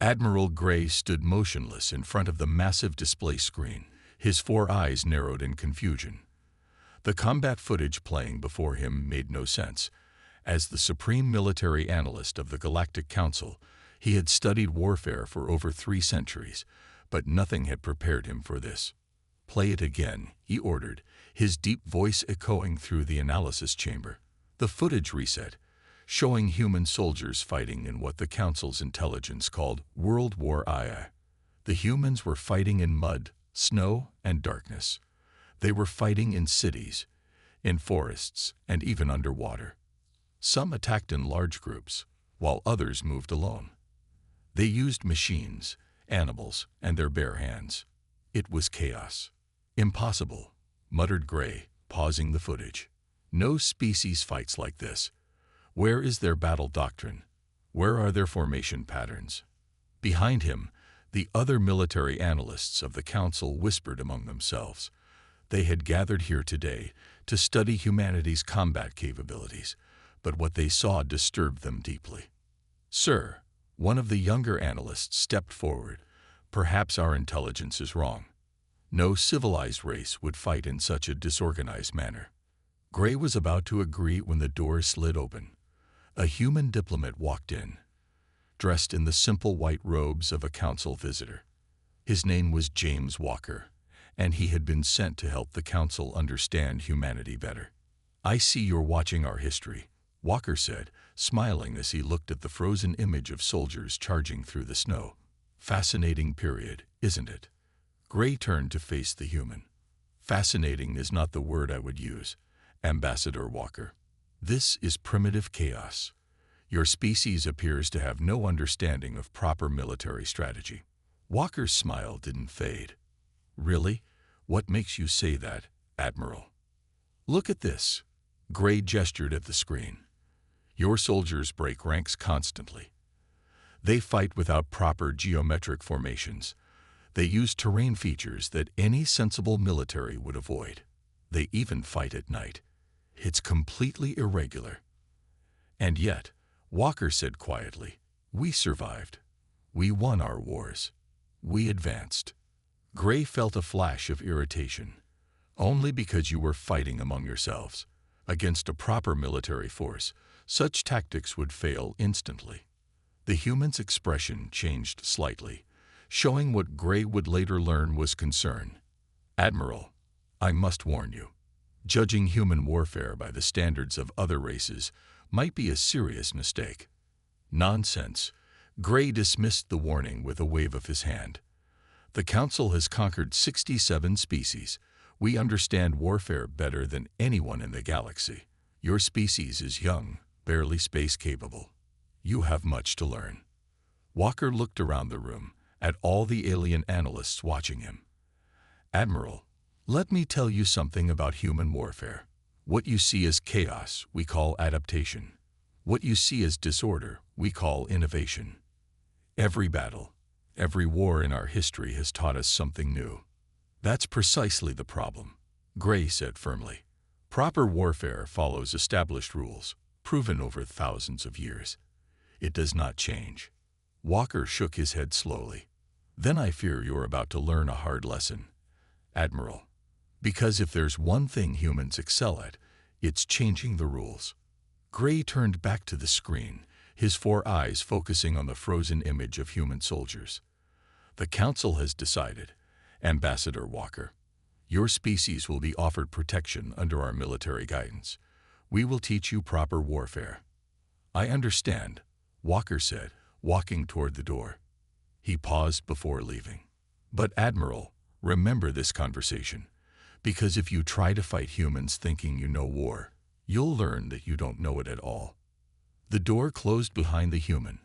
Admiral Gray stood motionless in front of the massive display screen, his four eyes narrowed in confusion. The combat footage playing before him made no sense. As the supreme military analyst of the Galactic Council, he had studied warfare for over 3 centuries, but nothing had prepared him for this. "Play it again," he ordered, his deep voice echoing through the analysis chamber. The footage reset, showing human soldiers fighting in what the Council's intelligence called World War II. The humans were fighting in mud, snow, and darkness. They were fighting in cities, in forests, and even underwater. Some attacked in large groups, while others moved alone. They used machines, animals, and their bare hands. It was chaos. "Impossible," muttered Gray, pausing the footage. "No species fights like this. Where is their battle doctrine? Where are their formation patterns?" Behind him, the other military analysts of the Council whispered among themselves. They had gathered here today to study humanity's combat capabilities, but what they saw disturbed them deeply. "Sir," one of the younger analysts stepped forward, "perhaps our intelligence is wrong. No civilized race would fight in such a disorganized manner." Gray was about to agree when the door slid open. A human diplomat walked in, dressed in the simple white robes of a council visitor. His name was James Walker, and he had been sent to help the Council understand humanity better. "I see you're watching our history," Walker said, smiling as he looked at the frozen image of soldiers charging through the snow. "Fascinating period, isn't it?" Gray turned to face the human. "Fascinating is not the word I would use, Ambassador Walker. This is primitive chaos. Your species appears to have no understanding of proper military strategy." Walker's smile didn't fade. "Really? What makes you say that, Admiral?" "Look at this." Gray gestured at the screen. "Your soldiers break ranks constantly. They fight without proper geometric formations. They use terrain features that any sensible military would avoid. They even fight at night. It's completely irregular. And yet," Walker said quietly, "we survived. We won our wars. We advanced." Gray felt a flash of irritation. "Only because you were fighting among yourselves. Against a proper military force, such tactics would fail instantly." The human's expression changed slightly, showing what Gray would later learn was concern. "Admiral, I must warn you. Judging human warfare by the standards of other races might be a serious mistake." "Nonsense." Gray dismissed the warning with a wave of his hand. "The Council has conquered 67 species. We understand warfare better than anyone in the galaxy. Your species is young, barely space-capable. You have much to learn." Walker looked around the room, at all the alien analysts watching him. "Admiral, let me tell you something about human warfare. What you see as chaos, we call adaptation. What you see as disorder, we call innovation. Every battle, every war in our history has taught us something new." "That's precisely the problem," Gray said firmly. "Proper warfare follows established rules, proven over thousands of years. It does not change." Walker shook his head slowly. "Then I fear you're about to learn a hard lesson, Admiral. Because if there's one thing humans excel at, it's changing the rules." Gray turned back to the screen, his four eyes focusing on the frozen image of human soldiers. "The Council has decided, Ambassador Walker. Your species will be offered protection under our military guidance. We will teach you proper warfare." "I understand," Walker said, walking toward the door. He paused before leaving. "But Admiral, remember this conversation, because if you try to fight humans thinking you know war, you'll learn that you don't know it at all." The door closed behind the human,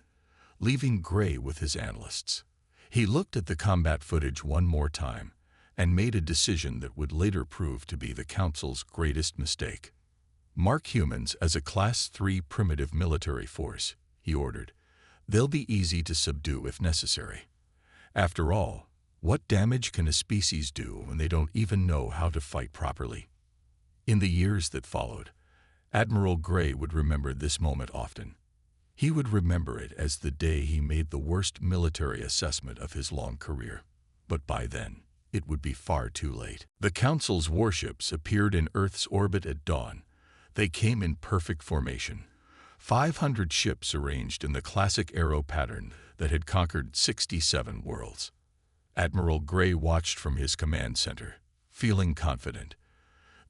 leaving Gray with his analysts. He looked at the combat footage one more time and made a decision that would later prove to be the Council's greatest mistake. "Mark humans as a Class 3 primitive military force," he ordered. "They'll be easy to subdue if necessary. After all, what damage can a species do when they don't even know how to fight properly?" In the years that followed, Admiral Gray would remember this moment often. He would remember it as the day he made the worst military assessment of his long career. But by then, it would be far too late. The Council's warships appeared in Earth's orbit at dawn. They came in perfect formation. 500 ships arranged in the classic arrow pattern that had conquered 67 worlds. Admiral Gray watched from his command center, feeling confident.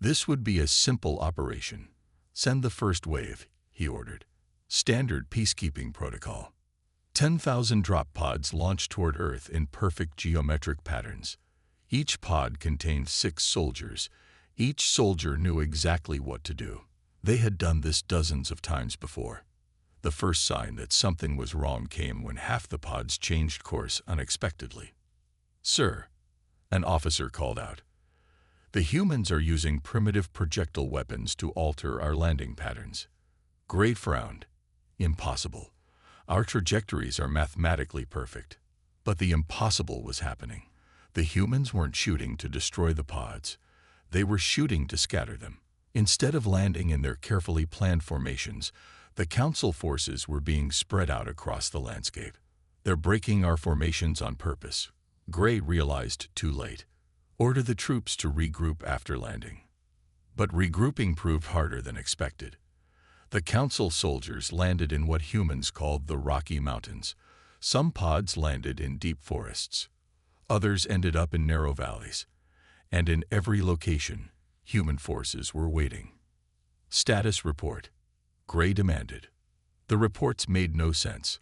This would be a simple operation. Send the first wave, he ordered. Standard peacekeeping protocol. 10,000 drop pods launched toward Earth in perfect geometric patterns. Each pod contained 6 soldiers. Each soldier knew exactly what to do. They had done this dozens of times before. The first sign that something was wrong came when half the pods changed course unexpectedly. "Sir," an officer called out, "the humans are using primitive projectile weapons to alter our landing patterns." Gray frowned. "Impossible. Our trajectories are mathematically perfect." But the impossible was happening. The humans weren't shooting to destroy the pods. They were shooting to scatter them. Instead of landing in their carefully planned formations, the Council forces were being spread out across the landscape. "They're breaking our formations on purpose." Gray realized too late. Order the troops to regroup after landing. But regrouping proved harder than expected. The Council soldiers landed in what humans called the Rocky Mountains. Some pods landed in deep forests. Others ended up in narrow valleys. And in every location, human forces were waiting. "Status report," Gray demanded. The reports made no sense.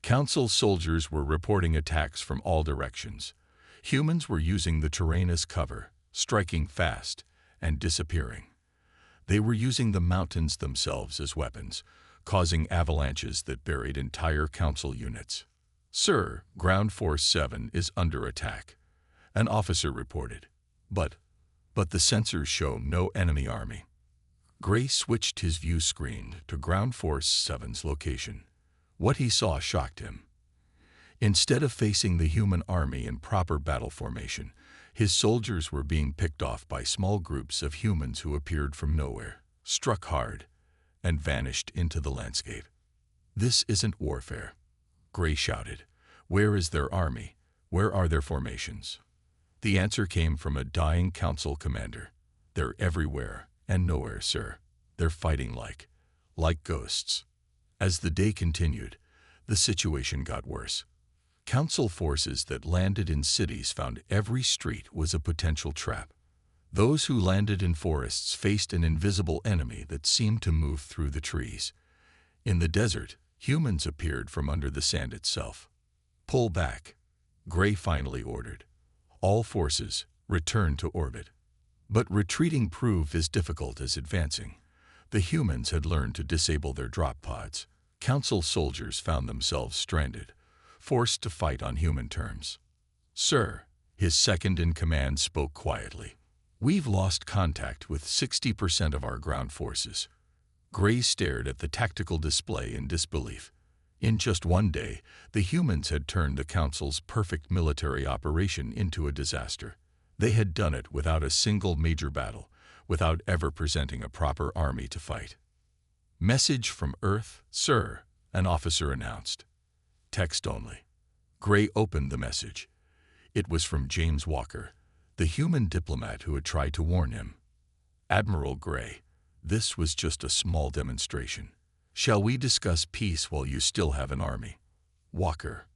Council soldiers were reporting attacks from all directions. Humans were using the terrain as cover, striking fast and disappearing. They were using the mountains themselves as weapons, causing avalanches that buried entire Council units. "Sir, Ground Force 7 is under attack," an officer reported. But the sensors show no enemy army." Gray switched his view screen to Ground Force 7's location. What he saw shocked him. Instead of facing the human army in proper battle formation, his soldiers were being picked off by small groups of humans who appeared from nowhere, struck hard, and vanished into the landscape. "This isn't warfare," Gray shouted. "Where is their army? Where are their formations?" The answer came from a dying Council commander. "They're everywhere and nowhere, sir. They're fighting like ghosts." As the day continued, the situation got worse. Council forces that landed in cities found every street was a potential trap. Those who landed in forests faced an invisible enemy that seemed to move through the trees. In the desert, humans appeared from under the sand itself. "Pull back," Gray finally ordered. "All forces, return to orbit." But retreating proved as difficult as advancing. The humans had learned to disable their drop pods. Council soldiers found themselves stranded, forced to fight on human terms. "Sir," his second-in-command spoke quietly, "we've lost contact with 60% of our ground forces." Gray stared at the tactical display in disbelief. In just one day, the humans had turned the Council's perfect military operation into a disaster. They had done it without a single major battle, without ever presenting a proper army to fight. "Message from Earth, sir," an officer announced. Text only. Gray opened the message. It was from James Walker, the human diplomat who had tried to warn him. "Admiral Gray, this was just a small demonstration. Shall we discuss peace while you still have an army?" Walker.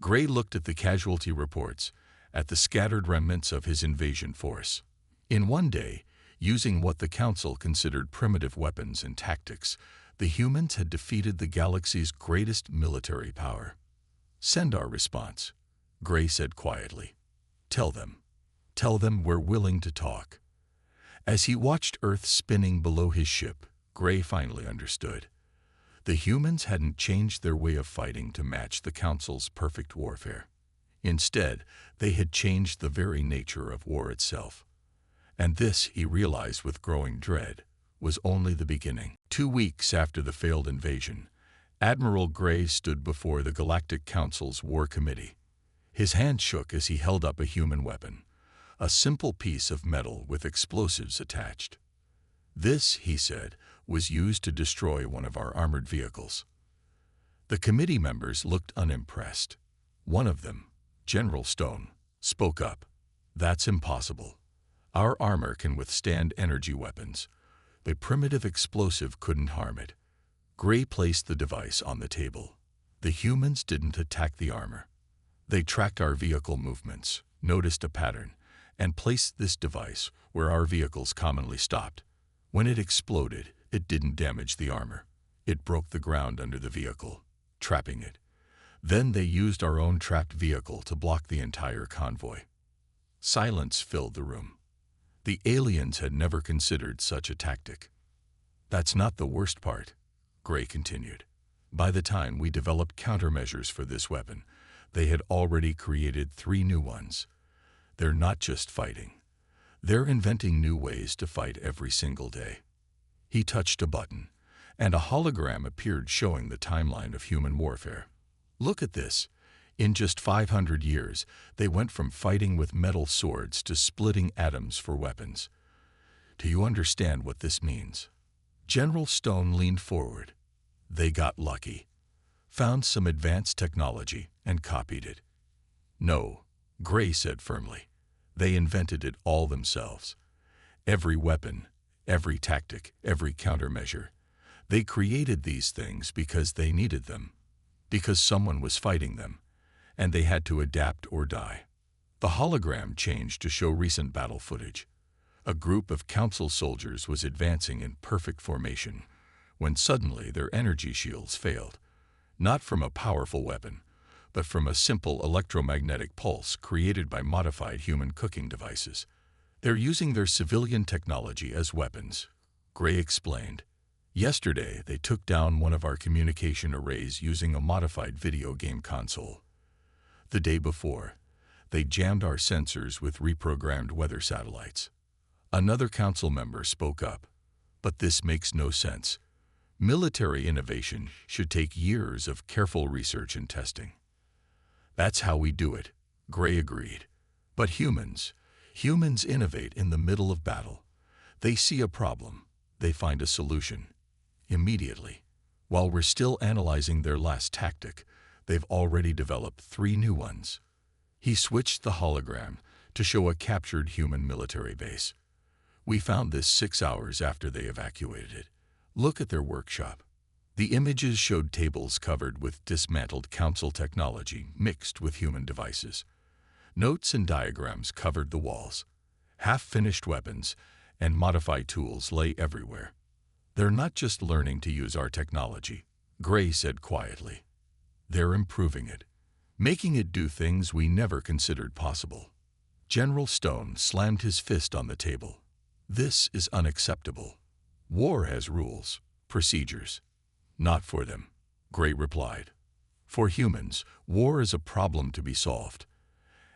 Gray looked at the casualty reports, at the scattered remnants of his invasion force. In one day, using what the Council considered primitive weapons and tactics, the humans had defeated the galaxy's greatest military power. "Send our response," Gray said quietly. Tell them we're willing to talk." As he watched Earth spinning below his ship, Gray finally understood. The humans hadn't changed their way of fighting to match the Council's perfect warfare. Instead, they had changed the very nature of war itself. And this, he realized with growing dread, was only the beginning. 2 weeks after the failed invasion, Admiral Gray stood before the Galactic Council's War Committee. His hand shook as he held up a human weapon, a simple piece of metal with explosives attached. "This," he said, "was used to destroy one of our armored vehicles." The committee members looked unimpressed. One of them, General Stone, spoke up. "That's impossible. Our armor can withstand energy weapons. The primitive explosive couldn't harm it." Gray placed the device on the table. "The humans didn't attack the armor. They tracked our vehicle movements, noticed a pattern, and placed this device where our vehicles commonly stopped. When it exploded, it didn't damage the armor. It broke the ground under the vehicle, trapping it. Then they used our own trapped vehicle to block the entire convoy." Silence filled the room. The aliens had never considered such a tactic. "That's not the worst part," Gray continued. "By the time we developed countermeasures for this weapon, they had already created 3 new ones. They're not just fighting. They're inventing new ways to fight every single day." He touched a button, and a hologram appeared showing the timeline of human warfare. "Look at this. In just 500 years, they went from fighting with metal swords to splitting atoms for weapons. Do you understand what this means?" General Stone leaned forward. "They got lucky. Found some advanced technology and copied it." "No," Gray said firmly. "They invented it all themselves. Every weapon, every tactic, every countermeasure. They created these things because they needed them, because someone was fighting them, and they had to adapt or die." The hologram changed to show recent battle footage. A group of council soldiers was advancing in perfect formation, when suddenly their energy shields failed, not from a powerful weapon, but from a simple electromagnetic pulse created by modified human cooking devices. "They're using their civilian technology as weapons," Gray explained. "Yesterday, they took down one of our communication arrays using a modified video game console. The day before, they jammed our sensors with reprogrammed weather satellites." Another council member spoke up. "But this makes no sense. Military innovation should take years of careful research and testing." "That's how we do it," Gray agreed. "But humans innovate in the middle of battle. They see a problem, they find a solution. Immediately. While we're still analyzing their last tactic, they've already developed 3 new ones." He switched the hologram to show a captured human military base. "We found this 6 hours after they evacuated it. Look at their workshop." The images showed tables covered with dismantled council technology mixed with human devices. Notes and diagrams covered the walls. Half-finished weapons and modified tools lay everywhere. "They're not just learning to use our technology," Gray said quietly. "They're improving it, making it do things we never considered possible." General Stone slammed his fist on the table. "This is unacceptable. War has rules, procedures." "Not for them," Gray replied. "For humans, war is a problem to be solved.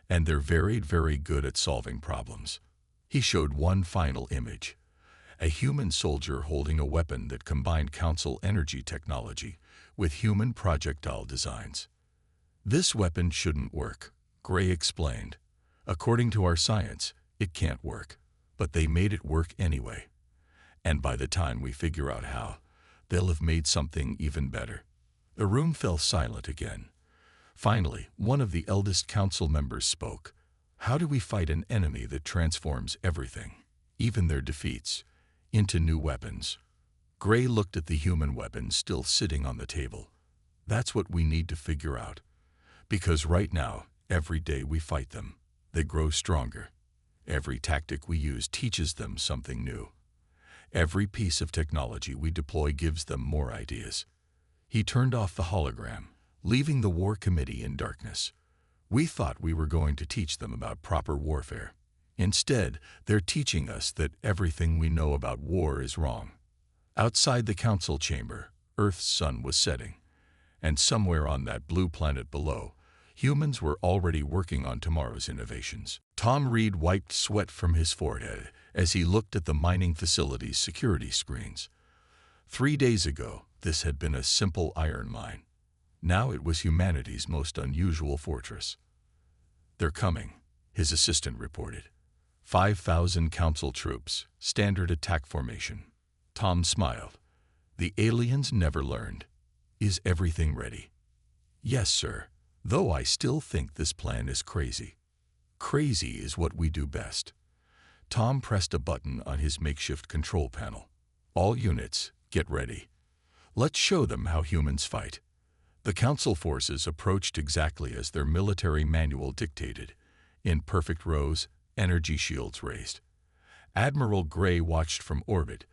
And they're very, very good at solving problems." He showed one final image. A human soldier holding a weapon that combined council energy technology with human projectile designs. "This weapon shouldn't work," Gray explained. "According to our science, it can't work. But they made it work anyway. And by the time we figure out how, they'll have made something even better." The room fell silent again. Finally, one of the eldest council members spoke. "How do we fight an enemy that transforms everything, even their defeats, into new weapons?" Gray looked at the human weapons still sitting on the table. "That's what we need to figure out. Because right now, every day we fight them, they grow stronger. Every tactic we use teaches them something new. Every piece of technology we deploy gives them more ideas." He turned off the hologram, leaving the war committee in darkness. "We thought we were going to teach them about proper warfare. Instead, they're teaching us that everything we know about war is wrong." Outside the council chamber, Earth's sun was setting, and somewhere on that blue planet below, humans were already working on tomorrow's innovations. Tom Reed wiped sweat from his forehead as he looked at the mining facility's security screens. 3 days ago, this had been a simple iron mine. Now it was humanity's most unusual fortress. "They're coming," his assistant reported. 5,000 council troops, standard attack formation. Tom smiled. The aliens never learned. Is everything ready? Yes, sir. Though I still think this plan is crazy. Crazy is what we do best. Tom pressed a button on his makeshift control panel. All units, get ready. Let's show them how humans fight. The Council forces approached exactly as their military manual dictated, in perfect rows, energy shields raised. Admiral Gray watched from orbit,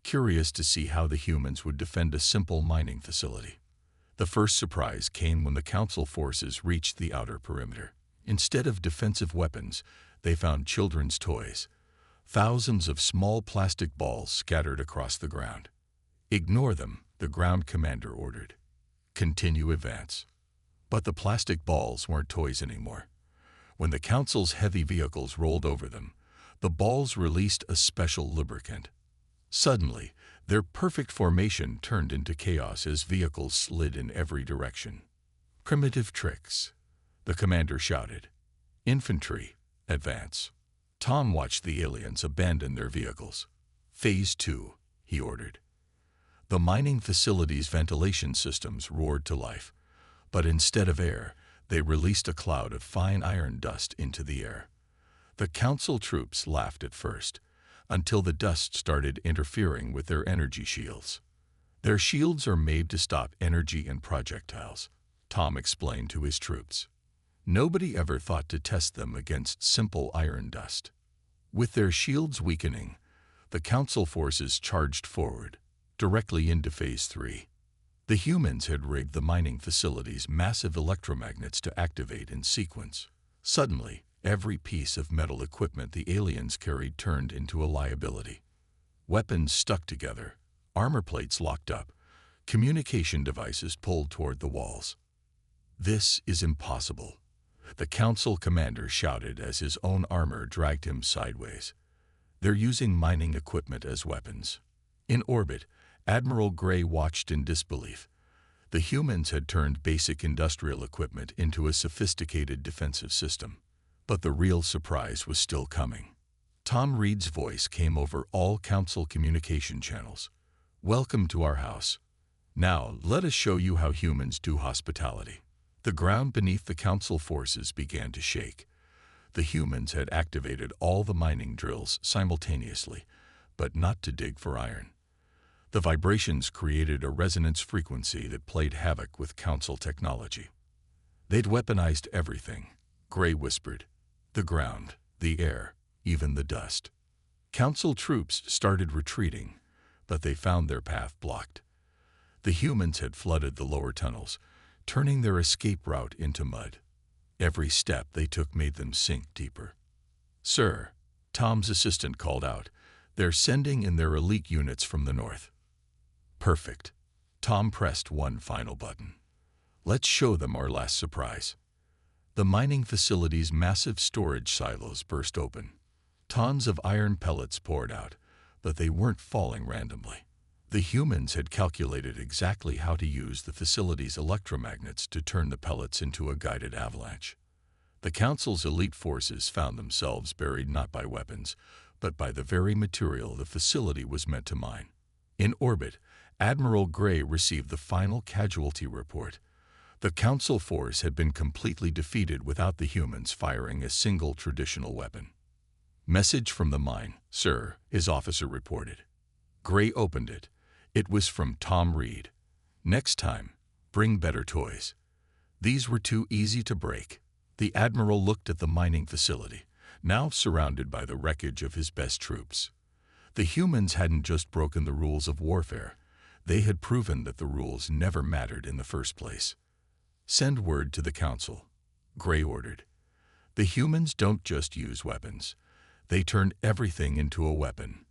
curious to see how the humans would defend a simple mining facility. The first surprise came when the Council forces reached the outer perimeter. Instead of defensive weapons, they found children's toys. Thousands of small plastic balls scattered across the ground. Ignore them, the ground commander ordered. Continue advance. But the plastic balls weren't toys anymore. When the Council's heavy vehicles rolled over them, the balls released a special lubricant. Suddenly, their perfect formation turned into chaos as vehicles slid in every direction. Primitive tricks, the commander shouted. Infantry, advance. Tom watched the aliens abandon their vehicles. Phase 2, he ordered. The mining facility's ventilation systems roared to life, but instead of air, they released a cloud of fine iron dust into the air. The Council troops laughed at first, until the dust started interfering with their energy shields. Their shields are made to stop energy and projectiles, Tom explained to his troops. Nobody ever thought to test them against simple iron dust. With their shields weakening, the Council forces charged forward, directly into Phase 3. The humans had rigged the mining facility's massive electromagnets to activate in sequence. Suddenly, every piece of metal equipment the aliens carried turned into a liability. Weapons stuck together, armor plates locked up, communication devices pulled toward the walls. This is impossible, the Council commander shouted as his own armor dragged him sideways. They're using mining equipment as weapons. In orbit, Admiral Gray watched in disbelief. The humans had turned basic industrial equipment into a sophisticated defensive system. But the real surprise was still coming. Tom Reed's voice came over all Council communication channels. Welcome to our house. Now, let us show you how humans do hospitality. The ground beneath the Council forces began to shake. The humans had activated all the mining drills simultaneously, but not to dig for iron. The vibrations created a resonance frequency that played havoc with Council technology. They'd weaponized everything, Gray whispered. The ground, the air, even the dust. Council troops started retreating, but they found their path blocked. The humans had flooded the lower tunnels, turning their escape route into mud. Every step they took made them sink deeper. Sir, Tom's assistant called out, they're sending in their elite units from the north. Perfect. Tom pressed one final button. Let's show them our last surprise. The mining facility's massive storage silos burst open. Tons of iron pellets poured out, but they weren't falling randomly. The humans had calculated exactly how to use the facility's electromagnets to turn the pellets into a guided avalanche. The Council's elite forces found themselves buried not by weapons, but by the very material the facility was meant to mine. In orbit, Admiral Gray received the final casualty report. The Council force had been completely defeated without the humans firing a single traditional weapon. Message from the mine, sir, his officer reported. Gray opened it. It was from Tom Reed. Next time, bring better toys. These were too easy to break. The Admiral looked at the mining facility, now surrounded by the wreckage of his best troops. The humans hadn't just broken the rules of warfare. They had proven that the rules never mattered in the first place. Send word to the Council, Gray ordered. The humans don't just use weapons. They turned everything into a weapon.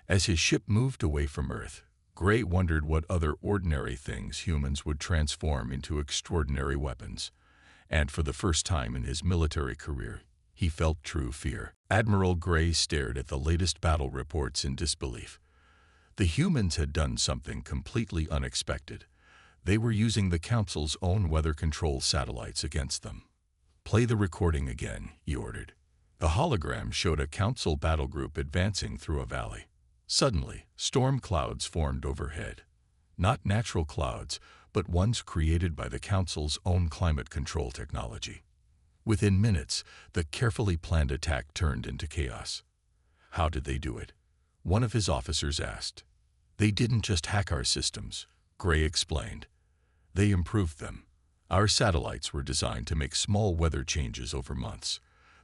As his ship moved away from Earth, Gray wondered what other ordinary things humans would transform into extraordinary weapons. And for the first time in his military career, he felt true fear. Admiral Gray stared at the latest battle reports in disbelief. The humans had done something completely unexpected. They were using the Council's own weather control satellites against them. Play the recording again, he ordered. The hologram showed a Council battle group advancing through a valley. Suddenly, storm clouds formed overhead. Not natural clouds, but ones created by the Council's own climate control technology. Within minutes, the carefully planned attack turned into chaos. How did they do it? One of his officers asked. They didn't just hack our systems, Gray explained. They improved them. Our satellites were designed to make small weather changes over months.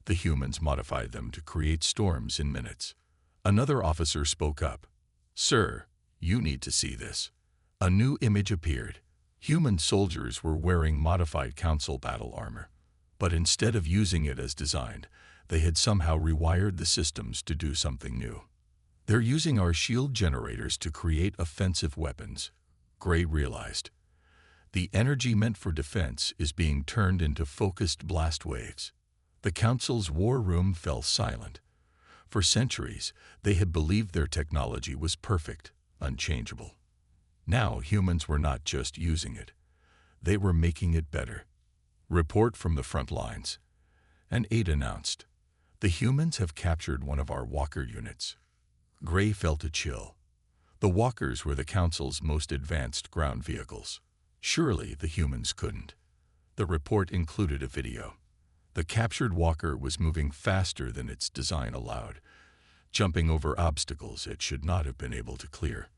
The humans modified them to create storms in minutes. Another officer spoke up. Sir, you need to see this. A new image appeared. Human soldiers were wearing modified Council battle armor. But instead of using it as designed, they had somehow rewired the systems to do something new. They're using our shield generators to create offensive weapons, Gray realized. The energy meant for defense is being turned into focused blast waves. The Council's war room fell silent. For centuries, they had believed their technology was perfect, unchangeable. Now humans were not just using it. They were making it better. Report from the front lines. An aide announced. The humans have captured one of our walker units. Gray felt a chill. The walkers were the Council's most advanced ground vehicles. Surely the humans couldn't. The report included a video. The captured walker was moving faster than its design allowed, jumping over obstacles it should not have been able to clear.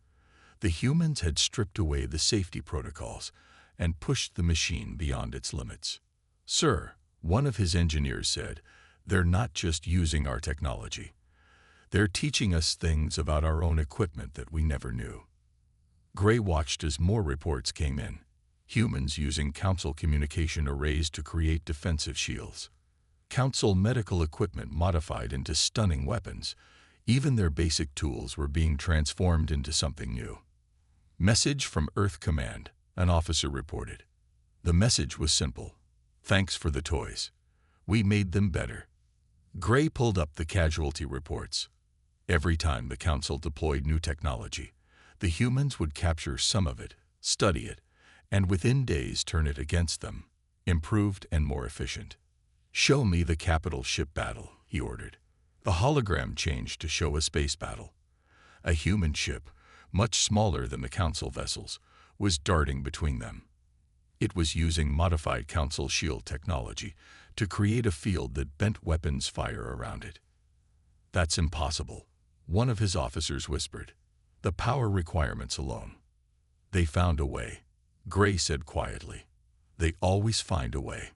The humans had stripped away the safety protocols and pushed the machine beyond its limits. Sir, one of his engineers said, they're not just using our technology. They're teaching us things about our own equipment that we never knew. Gray watched as more reports came in. Humans using Council communication arrays to create defensive shields. Council medical equipment modified into stunning weapons. Even their basic tools were being transformed into something new. Message from Earth Command, an officer reported. The message was simple. Thanks for the toys. We made them better. Gray pulled up the casualty reports. Every time the Council deployed new technology, the humans would capture some of it, study it, and within days turn it against them, improved and more efficient. Show me the capital ship battle, he ordered. The hologram changed to show a space battle. A human ship, much smaller than the Council vessels, was darting between them. It was using modified Council shield technology to create a field that bent weapons fire around it. That's impossible, one of his officers whispered. The power requirements alone. They found a way, Gray said quietly. They always find a way.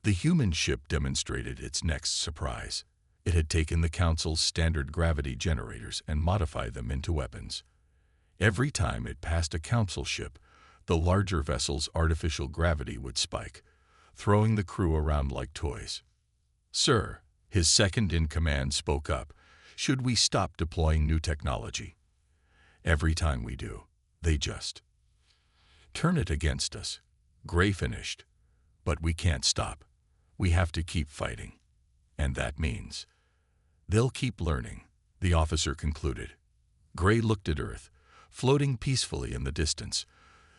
The human ship demonstrated its next surprise. It had taken the Council's standard gravity generators and modified them into weapons. Every time it passed a Council ship, the larger vessel's artificial gravity would spike, throwing the crew around like toys. Sir, his second-in-command spoke up, should we stop deploying new technology? Every time we do, they just turn it against us, Gray finished. But we can't stop. We have to keep fighting. And that means they'll keep learning, the officer concluded. Gray looked at Earth, floating peacefully in the distance.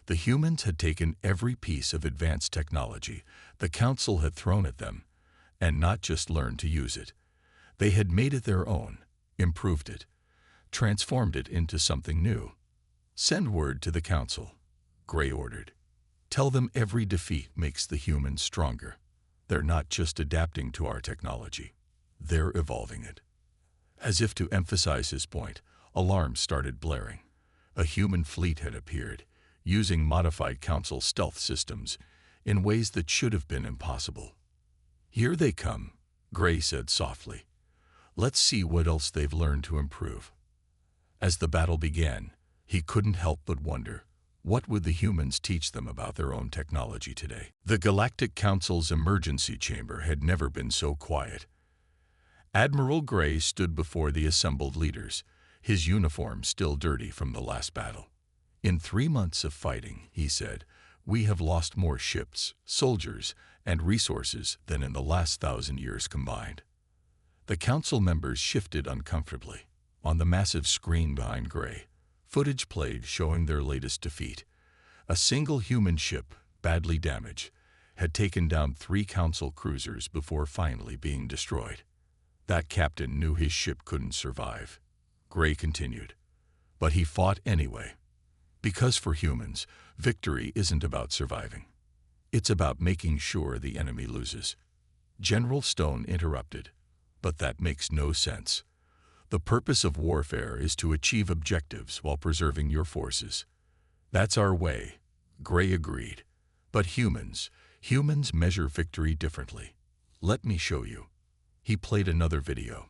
The humans had taken every piece of advanced technology the Council had thrown at them, and not just learned to use it. They had made it their own, improved it, transformed it into something new. Send word to the Council, Gray ordered. Tell them every defeat makes the humans stronger. They're not just adapting to our technology. They're evolving it. As if to emphasize his point, alarms started blaring. A human fleet had appeared, using modified Council stealth systems in ways that should have been impossible. Here they come, Gray said softly. Let's see what else they've learned to improve. As the battle began, he couldn't help but wonder, what would the humans teach them about their own technology today? The Galactic Council's emergency chamber had never been so quiet. Admiral Gray stood before the assembled leaders, his uniform still dirty from the last battle. In 3 months of fighting, he said, we have lost more ships, soldiers, and resources than in the last 1,000 years combined. The Council members shifted uncomfortably. On the massive screen behind Gray, footage played showing their latest defeat. A single human ship, badly damaged, had taken down 3 Council cruisers before finally being destroyed. That captain knew his ship couldn't survive, Gray continued. But he fought anyway. Because for humans, victory isn't about surviving. It's about making sure the enemy loses. General Stone interrupted. But that makes no sense. The purpose of warfare is to achieve objectives while preserving your forces. That's our way, Gray agreed. But humans measure victory differently. Let me show you. He played another video.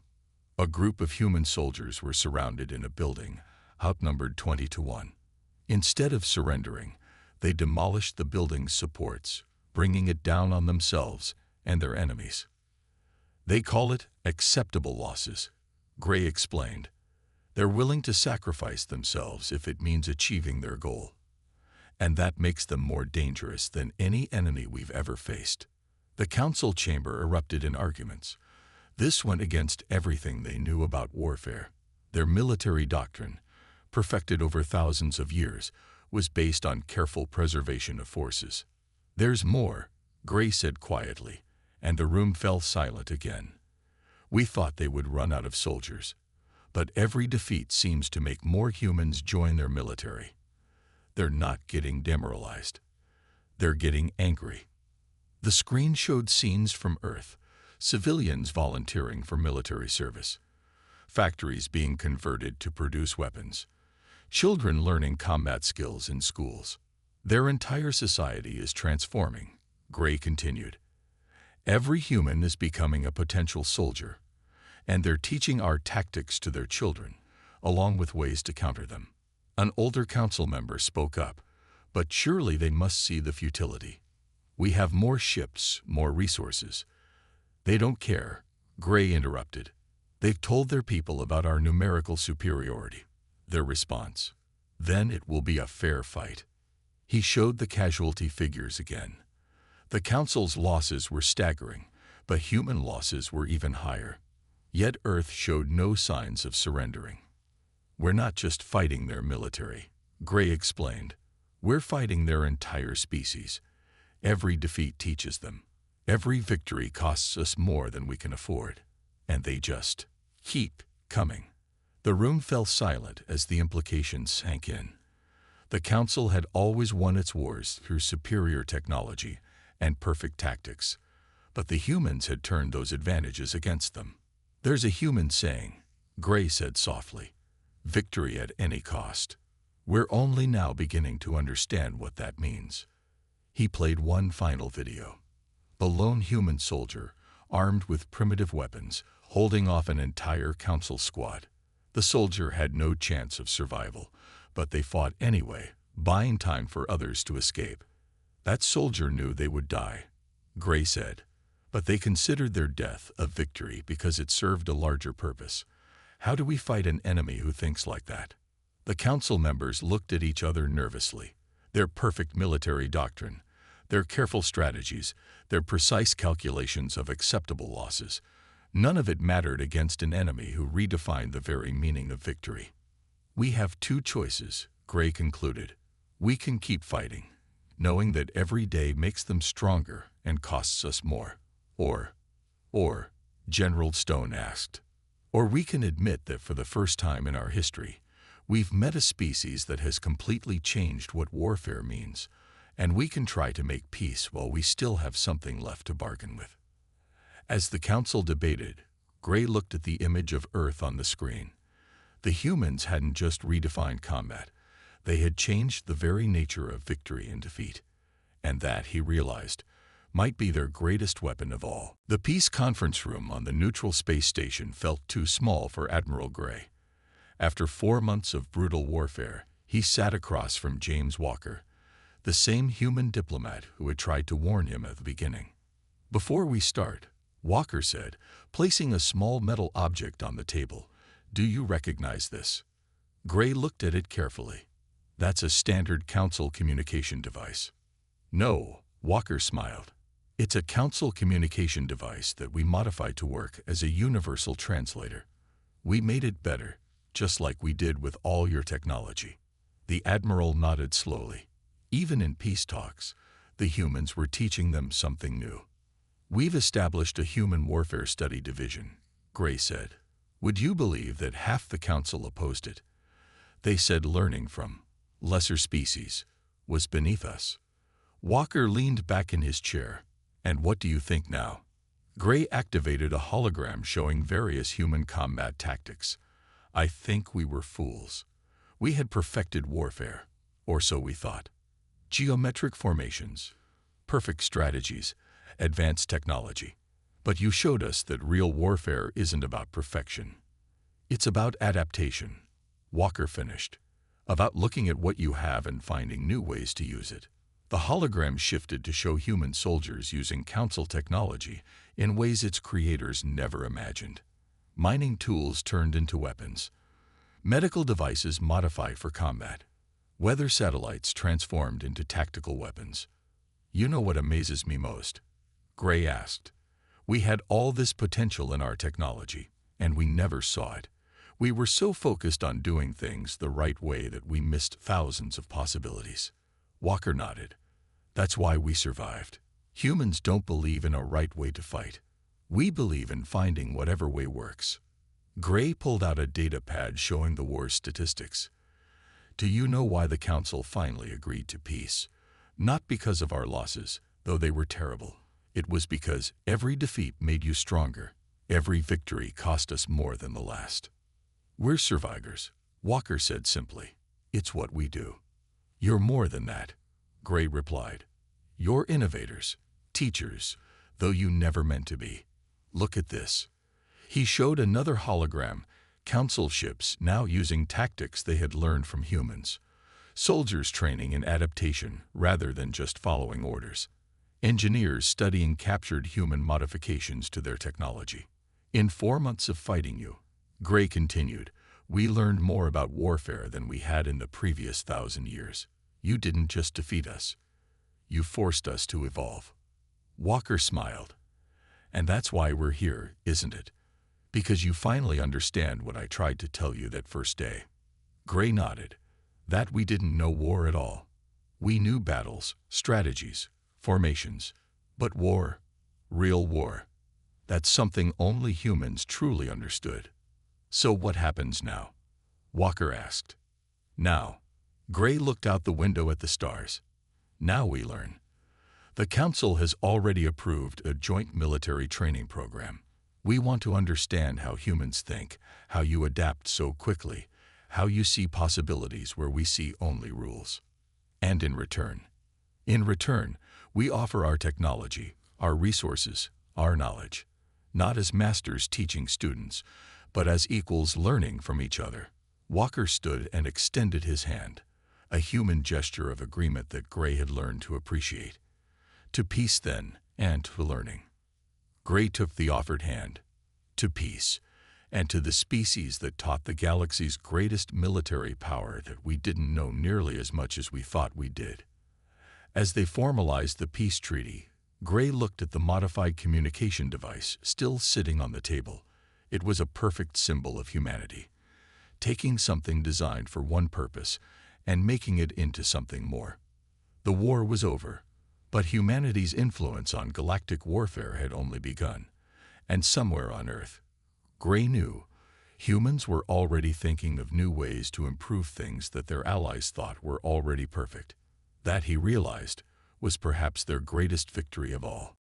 A group of human soldiers were surrounded in a building, outnumbered 20-1. Instead of surrendering, they demolished the building's supports, bringing it down on themselves and their enemies. They call it acceptable losses, Gray explained. They're willing to sacrifice themselves if it means achieving their goal. And that makes them more dangerous than any enemy we've ever faced. The council chamber erupted in arguments. This went against everything they knew about warfare. Their military doctrine, perfected over thousands of years, was based on careful preservation of forces. There's more, Gray said quietly, and the room fell silent again. We thought they would run out of soldiers, but every defeat seems to make more humans join their military. They're not getting demoralized. They're getting angry. The screen showed scenes from Earth, civilians volunteering for military service, factories being converted to produce weapons, children learning combat skills in schools. Their entire society is transforming, Gray continued. Every human is becoming a potential soldier, and they're teaching our tactics to their children, along with ways to counter them. An older council member spoke up, but surely they must see the futility. We have more ships, more resources. They don't care, Gray interrupted. They've told their people about our numerical superiority. Their response, then it will be a fair fight. He showed the casualty figures again. The council's losses were staggering, but human losses were even higher. Yet Earth showed no signs of surrendering. We're not just fighting their military, Gray explained. We're fighting their entire species. Every defeat teaches them. Every victory costs us more than we can afford. And they just keep coming. The room fell silent as the implications sank in. The council had always won its wars through superior technology and perfect tactics, but the humans had turned those advantages against them. There's a human saying, Gray said softly, victory at any cost. We're only now beginning to understand what that means. He played one final video. A lone human soldier, armed with primitive weapons, holding off an entire council squad. The soldier had no chance of survival, but they fought anyway, buying time for others to escape. That soldier knew they would die, Gray said, but they considered their death a victory because it served a larger purpose. How do we fight an enemy who thinks like that? The council members looked at each other nervously. Their perfect military doctrine, their careful strategies, their precise calculations of acceptable losses, none of it mattered against an enemy who redefined the very meaning of victory. We have two choices, Gray concluded. We can keep fighting, knowing that every day makes them stronger and costs us more. Or, General Stone asked. Or we can admit that for the first time in our history, we've met a species that has completely changed what warfare means, and we can try to make peace while we still have something left to bargain with. As the council debated, Gray looked at the image of Earth on the screen. The humans hadn't just redefined combat. They had changed the very nature of victory and defeat. And that, he realized, might be their greatest weapon of all. The peace conference room on the neutral space station felt too small for Admiral Gray. After 4 months of brutal warfare, he sat across from James Walker, the same human diplomat who had tried to warn him at the beginning. Before we start, Walker said, placing a small metal object on the table, do you recognize this? Gray looked at it carefully. That's a standard council communication device. No, Walker smiled. It's a council communication device that we modified to work as a universal translator. We made it better, just like we did with all your technology. The Admiral nodded slowly. Even in peace talks, the humans were teaching them something new. We've established a human warfare study division, Gray said. Would you believe that half the council opposed it? They said learning from lesser species, was beneath us. Walker leaned back in his chair. And what do you think now? Gray activated a hologram showing various human combat tactics. I think we were fools. We had perfected warfare, or so we thought. Geometric formations, perfect strategies, advanced technology. But you showed us that real warfare isn't about perfection. It's about adaptation, Walker finished. About looking at what you have and finding new ways to use it. The hologram shifted to show human soldiers using council technology in ways its creators never imagined. Mining tools turned into weapons. Medical devices modified for combat. Weather satellites transformed into tactical weapons. You know what amazes me most? Gray asked. We had all this potential in our technology, and we never saw it. We were so focused on doing things the right way that we missed thousands of possibilities. Walker nodded. That's why we survived. Humans don't believe in a right way to fight. We believe in finding whatever way works. Gray pulled out a data pad showing the war's statistics. Do you know why the Council finally agreed to peace? Not because of our losses, though they were terrible. It was because every defeat made you stronger. Every victory cost us more than the last. We're survivors, Walker said simply. It's what we do. You're more than that, Gray replied. You're innovators, teachers, though you never meant to be. Look at this. He showed another hologram, council ships now using tactics they had learned from humans. Soldiers training in adaptation rather than just following orders. Engineers studying captured human modifications to their technology. In 4 months of fighting you, Gray continued, we learned more about warfare than we had in the previous 1,000 years. You didn't just defeat us. You forced us to evolve. Walker smiled. And that's why we're here, isn't it? Because you finally understand what I tried to tell you that first day. Gray nodded. That we didn't know war at all. We knew battles, strategies, formations. But war, real war, that's something only humans truly understood. So what happens now? Walker asked. Now. Gray looked out the window at the stars. Now we learn. The Council has already approved a joint military training program. We want to understand how humans think, how you adapt so quickly, how you see possibilities where we see only rules. And in return, we offer our technology, our resources, our knowledge, not as masters teaching students, but as equals learning from each other. Walker stood and extended his hand, a human gesture of agreement that Gray had learned to appreciate. To peace then, and to learning. Gray took the offered hand. To peace, and to the species that taught the galaxy's greatest military power that we didn't know nearly as much as we thought we did. As they formalized the peace treaty, Gray looked at the modified communication device still sitting on the table. It was a perfect symbol of humanity, taking something designed for one purpose and making it into something more. The war was over, but humanity's influence on galactic warfare had only begun. And somewhere on Earth, Gray knew, humans were already thinking of new ways to improve things that their allies thought were already perfect. That, he realized, was perhaps their greatest victory of all.